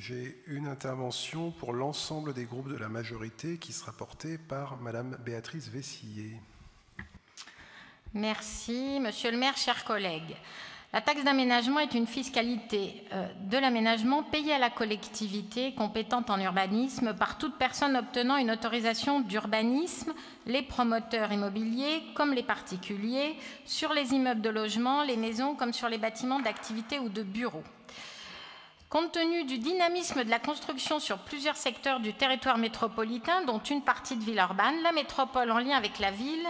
J'ai une intervention pour l'ensemble des groupes de la majorité qui sera portée par Madame Béatrice Vessillier. Merci, Monsieur le maire, chers collègues. La taxe d'aménagement est une fiscalité de l'aménagement payée à la collectivité compétente en urbanisme par toute personne obtenant une autorisation d'urbanisme, les promoteurs immobiliers comme les particuliers, sur les immeubles de logement, les maisons comme sur les bâtiments d'activité ou de bureaux. Compte tenu du dynamisme de la construction sur plusieurs secteurs du territoire métropolitain, dont une partie de Villeurbanne, la métropole en lien avec la ville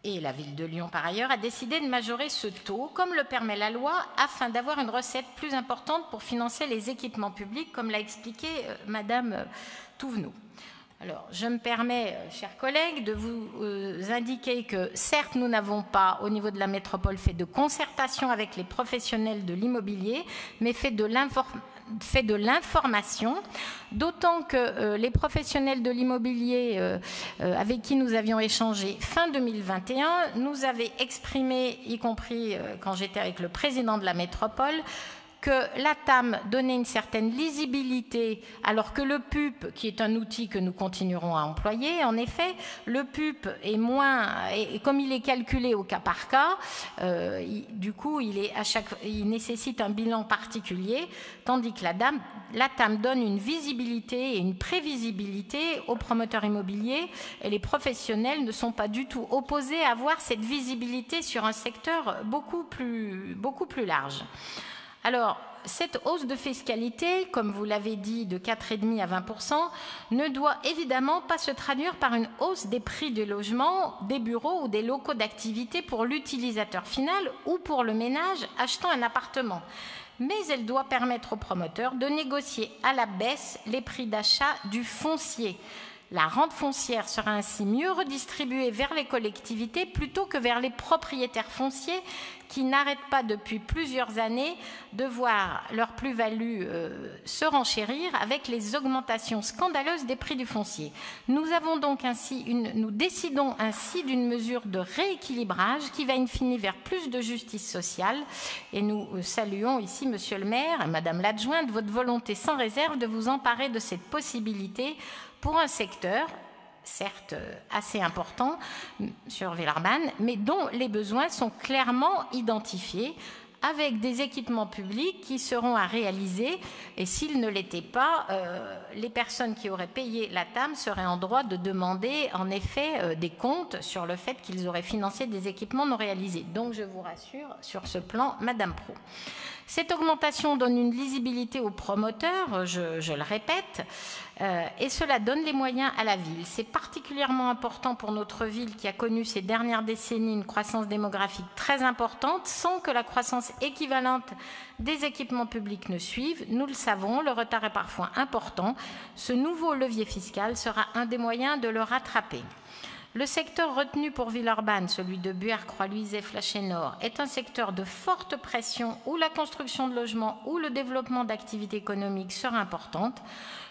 et la ville de Lyon par ailleurs, a décidé de majorer ce taux, comme le permet la loi, afin d'avoir une recette plus importante pour financer les équipements publics, comme l'a expliqué Madame Touvenot. Alors, je me permets, chers collègues, de vous indiquer que, certes, nous n'avons pas, au niveau de la métropole, fait de concertation avec les professionnels de l'immobilier, mais fait de l'information, d'autant que les professionnels de l'immobilier avec qui nous avions échangé fin 2021 nous avaient exprimé, y compris quand j'étais avec le président de la métropole, que la TAM donnait une certaine lisibilité, alors que le PUP, qui est un outil que nous continuerons à employer, en effet, le PUP est moins, et comme il est calculé au cas par cas, du coup, il nécessite un bilan particulier, tandis que la TAM donne une visibilité et une prévisibilité aux promoteurs immobiliers, et les professionnels ne sont pas du tout opposés à avoir cette visibilité sur un secteur beaucoup plus large. Alors, cette hausse de fiscalité, comme vous l'avez dit, de 4,5 à 20%, ne doit évidemment pas se traduire par une hausse des prix des logements, des bureaux ou des locaux d'activité pour l'utilisateur final ou pour le ménage achetant un appartement. Mais elle doit permettre aux promoteurs de négocier à la baisse les prix d'achat du foncier. La rente foncière sera ainsi mieux redistribuée vers les collectivités plutôt que vers les propriétaires fonciers qui n'arrêtent pas depuis plusieurs années de voir leur plus-value se renchérir avec les augmentations scandaleuses des prix du foncier. Nous décidons ainsi d'une mesure de rééquilibrage qui va in fine vers plus de justice sociale et nous saluons ici, Monsieur le maire et Madame l'adjointe, votre volonté sans réserve de vous emparer de cette possibilité pour un secteur, certes assez important sur Villeurbanne, mais dont les besoins sont clairement identifiés avec des équipements publics qui seront à réaliser. Et s'ils ne l'étaient pas, les personnes qui auraient payé la TAM seraient en droit de demander en effet des comptes sur le fait qu'ils auraient financé des équipements non réalisés. Donc je vous rassure sur ce plan, Madame Pro. Cette augmentation donne une lisibilité aux promoteurs, je le répète, et cela donne les moyens à la ville. C'est particulièrement important pour notre ville qui a connu ces dernières décennies une croissance démographique très importante sans que la croissance équivalente des équipements publics ne suive. Nous le savons, le retard est parfois important. Ce nouveau levier fiscal sera un des moyens de le rattraper. Le secteur retenu pour Villeurbanne, celui de Buère, Croix-Luisay, Flachet-Nord, est un secteur de forte pression où la construction de logements ou le développement d'activités économiques sera importante.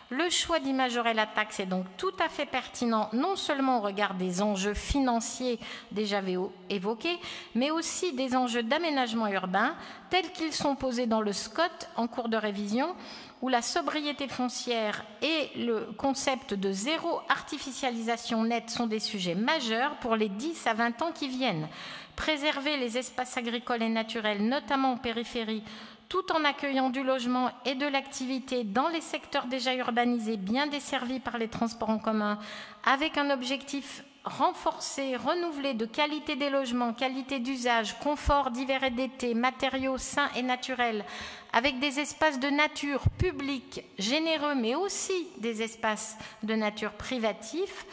Le choix d'y majorer la taxe est donc tout à fait pertinent, non seulement au regard des enjeux financiers déjà évoqués, mais aussi des enjeux d'aménagement urbain tels qu'ils sont posés dans le SCOT en cours de révision, où la sobriété foncière et le concept de zéro artificialisation nette sont des sujets majeurs pour les 10 à 20 ans qui viennent. Préserver les espaces agricoles et naturels, notamment en périphérie, tout en accueillant du logement et de l'activité dans les secteurs déjà urbanisés, bien desservis par les transports en commun, avec un objectif renforcé, renouvelé de qualité des logements, qualité d'usage, confort d'hiver et d'été, matériaux sains et naturels, avec des espaces de nature publics généreux, mais aussi des espaces de nature privatifs,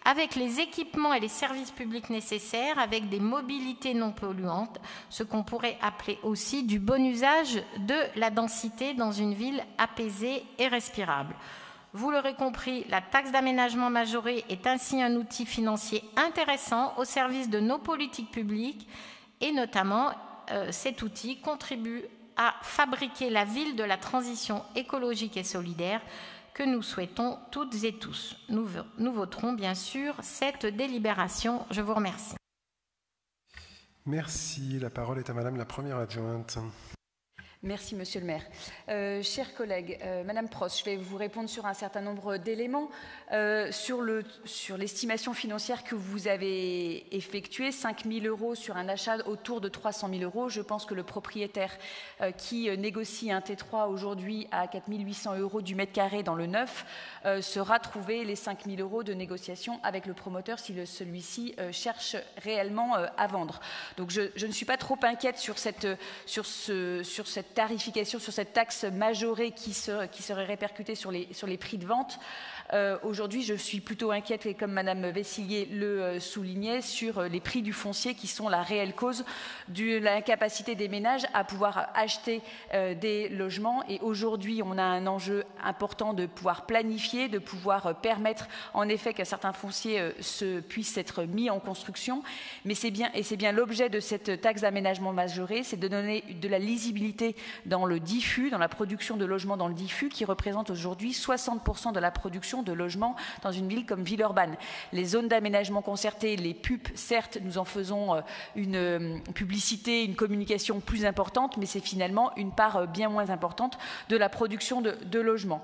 avec les équipements et les services publics nécessaires, avec des mobilités non polluantes, ce qu'on pourrait appeler aussi du bon usage de la densité dans une ville apaisée et respirable. Vous l'aurez compris, la taxe d'aménagement majorée est ainsi un outil financier intéressant au service de nos politiques publiques et notamment cet outil contribue à fabriquer la ville de la transition écologique et solidaire que nous souhaitons toutes et tous. Nous voterons bien sûr cette délibération. Je vous remercie. Merci. La parole est à Madame la Première adjointe. Merci, Monsieur le maire. Chers collègues, Madame Prost, je vais vous répondre sur un certain nombre d'éléments. Sur l'estimation financière que vous avez effectuée, 5 000 € sur un achat autour de 300 000 €, je pense que le propriétaire qui négocie un T3 aujourd'hui à 4 800 € du mètre carré dans le neuf sera trouvé les 5 000 € de négociation avec le promoteur si celui-ci cherche réellement à vendre. Donc je ne suis pas trop inquiète sur cette tarification, sur cette taxe majorée qui serait répercutée sur les prix de vente. Aujourd'hui, je suis plutôt inquiète, et comme Madame Vessillier le soulignait, sur les prix du foncier qui sont la réelle cause de l'incapacité des ménages à pouvoir acheter des logements. Et aujourd'hui, on a un enjeu important de pouvoir planifier, de pouvoir permettre en effet qu'un certain foncier puisse être mis en construction. Mais c'est bien l'objet de cette taxe d'aménagement majorée, c'est de donner de la lisibilité dans le diffus, dans la production de logements dans le diffus, qui représente aujourd'hui 60% de la production de logements dans une ville comme Villeurbanne. Les zones d'aménagement concerté, les PUP, certes, nous en faisons une publicité, une communication plus importante, mais c'est finalement une part bien moins importante de la production de logements.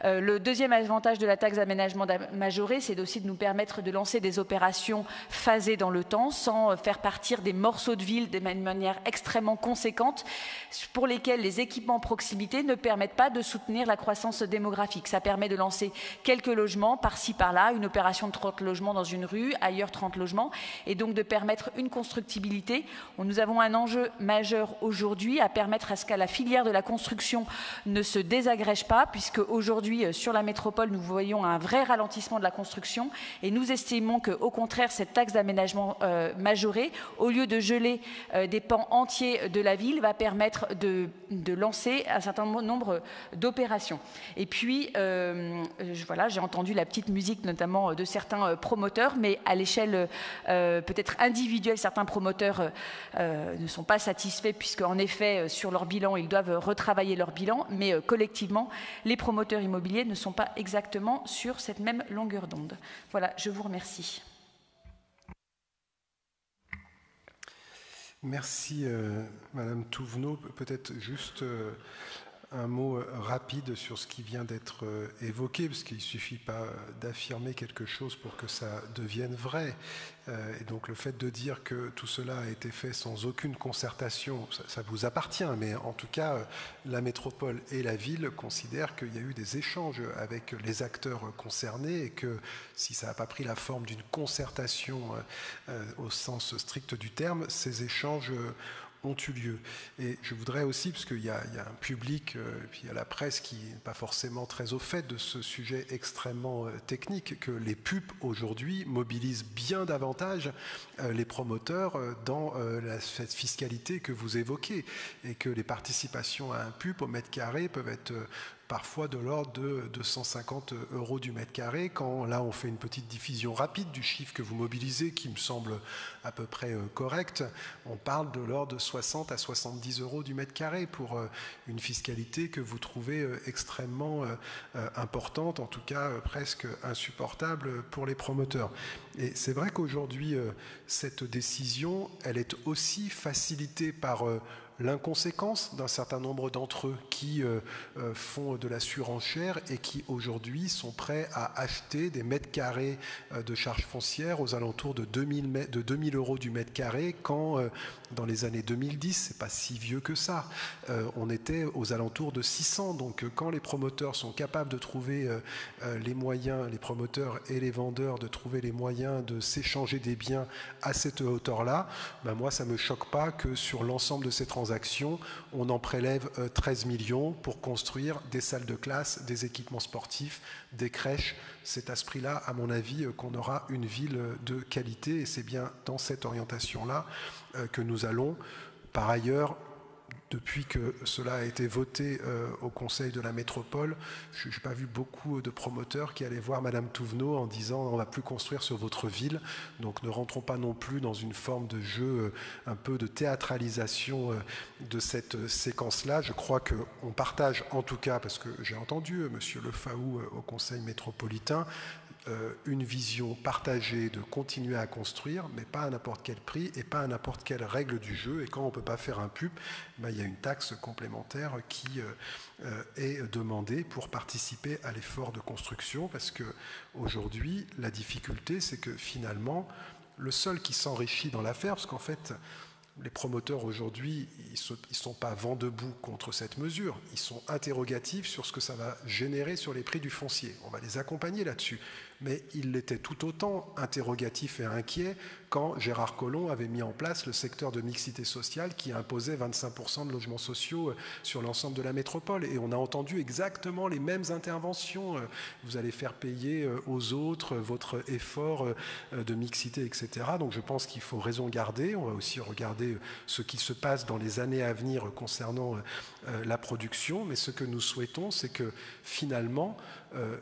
Le deuxième avantage de la taxe d'aménagement majorée, c'est aussi de nous permettre de lancer des opérations phasées dans le temps, sans faire partir des morceaux de ville de manière extrêmement conséquente, pour lesquels les équipements proximité ne permettent pas de soutenir la croissance démographique. Ça permet de lancer quelques logements par-ci par-là, une opération de 30 logements dans une rue, ailleurs 30 logements, et donc de permettre une constructibilité. Nous avons un enjeu majeur aujourd'hui à permettre à ce que la filière de la construction ne se désagrège pas, puisque aujourd'hui sur la métropole nous voyons un vrai ralentissement de la construction, et nous estimons qu'au contraire cette taxe d'aménagement majorée, au lieu de geler des pans entiers de la ville, va permettre de lancer un certain nombre d'opérations. Et puis voilà, j'ai entendu la petite musique notamment de certains promoteurs, mais à l'échelle peut-être individuelle, certains promoteurs ne sont pas satisfaits, puisque en effet sur leur bilan ils doivent retravailler leur bilan, mais collectivement les promoteurs immobiliers ne sont pas exactement sur cette même longueur d'onde. Voilà, je vous remercie. Merci Madame Touvenot. Peut-être juste un mot rapide sur ce qui vient d'être évoqué, parce qu'il ne suffit pas d'affirmer quelque chose pour que ça devienne vrai. Et donc le fait de dire que tout cela a été fait sans aucune concertation, ça vous appartient, mais en tout cas, la métropole et la ville considèrent qu'il y a eu des échanges avec les acteurs concernés et que si ça n'a pas pris la forme d'une concertation au sens strict du terme, ces échanges ont eu lieu. Et je voudrais aussi, parce qu'il y a un public, et puis il y a la presse qui n'est pas forcément très au fait de ce sujet extrêmement technique, que les PUP aujourd'hui mobilisent bien davantage les promoteurs dans cette fiscalité que vous évoquez, et que les participations à un PUP au mètre carré peuvent être parfois de l'ordre de 250 € du mètre carré, quand là on fait une petite diffusion rapide du chiffre que vous mobilisez, qui me semble à peu près correct, on parle de l'ordre de 60 à 70 € du mètre carré pour une fiscalité que vous trouvez extrêmement importante, en tout cas presque insupportable pour les promoteurs. Et c'est vrai qu'aujourd'hui, cette décision, elle est aussi facilitée par l'inconséquence d'un certain nombre d'entre eux qui font de la surenchère et qui aujourd'hui sont prêts à acheter des mètres carrés de charges foncières aux alentours de 2000 € du mètre carré, quand dans les années 2010, c'est pas si vieux que ça, on était aux alentours de 600. Donc quand les promoteurs sont capables de trouver les moyens, les promoteurs et les vendeurs, de trouver les moyens de s'échanger des biens à cette hauteur-là, ben moi ça me choque pas que sur l'ensemble de ces transactions, on en prélève 13 millions pour construire des salles de classe, des équipements sportifs, des crèches. C'est à ce prix-là, à mon avis, qu'on aura une ville de qualité, et c'est bien dans cette orientation-là que nous allons. Par ailleurs, depuis que cela a été voté au Conseil de la métropole, je n'ai pas vu beaucoup de promoteurs qui allaient voir Madame Touvenot en disant « on ne va plus construire sur votre ville ». Donc ne rentrons pas non plus dans une forme de jeu, un peu de théâtralisation de cette séquence-là. Je crois qu'on partage en tout cas, parce que j'ai entendu Monsieur Le Faou au Conseil métropolitain, une vision partagée de continuer à construire, mais pas à n'importe quel prix et pas à n'importe quelle règle du jeu. Et quand on ne peut pas faire un PUP, il y a une taxe complémentaire qui est demandée pour participer à l'effort de construction, parce qu'aujourd'hui, la difficulté, c'est que finalement, le seul qui s'enrichit dans l'affaire, parce qu'en fait, les promoteurs aujourd'hui, ils ne sont pas vent debout contre cette mesure, ils sont interrogatifs sur ce que ça va générer sur les prix du foncier. On va les accompagner là-dessus. Mais ils l'étaient tout autant interrogatifs et inquiets quand Gérard Collomb avait mis en place le secteur de mixité sociale qui imposait 25% de logements sociaux sur l'ensemble de la métropole. Et on a entendu exactement les mêmes interventions. Vous allez faire payer aux autres votre effort de mixité, etc. Donc je pense qu'il faut raison garder. On va aussi regarder ce qui se passe dans les années à venir concernant la production. Mais ce que nous souhaitons, c'est que finalement,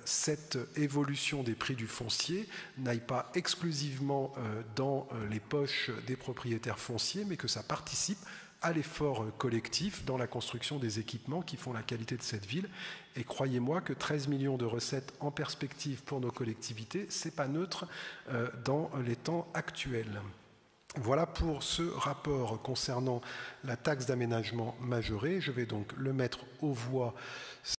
cette évolution des prix du foncier n'aille pas exclusivement dans les poches des propriétaires fonciers, mais que ça participe à l'effort collectif dans la construction des équipements qui font la qualité de cette ville. Et croyez-moi que 13 millions de recettes en perspective pour nos collectivités, c'est pas neutre dans les temps actuels. Voilà pour ce rapport concernant la taxe d'aménagement majorée. Je vais donc le mettre aux voix.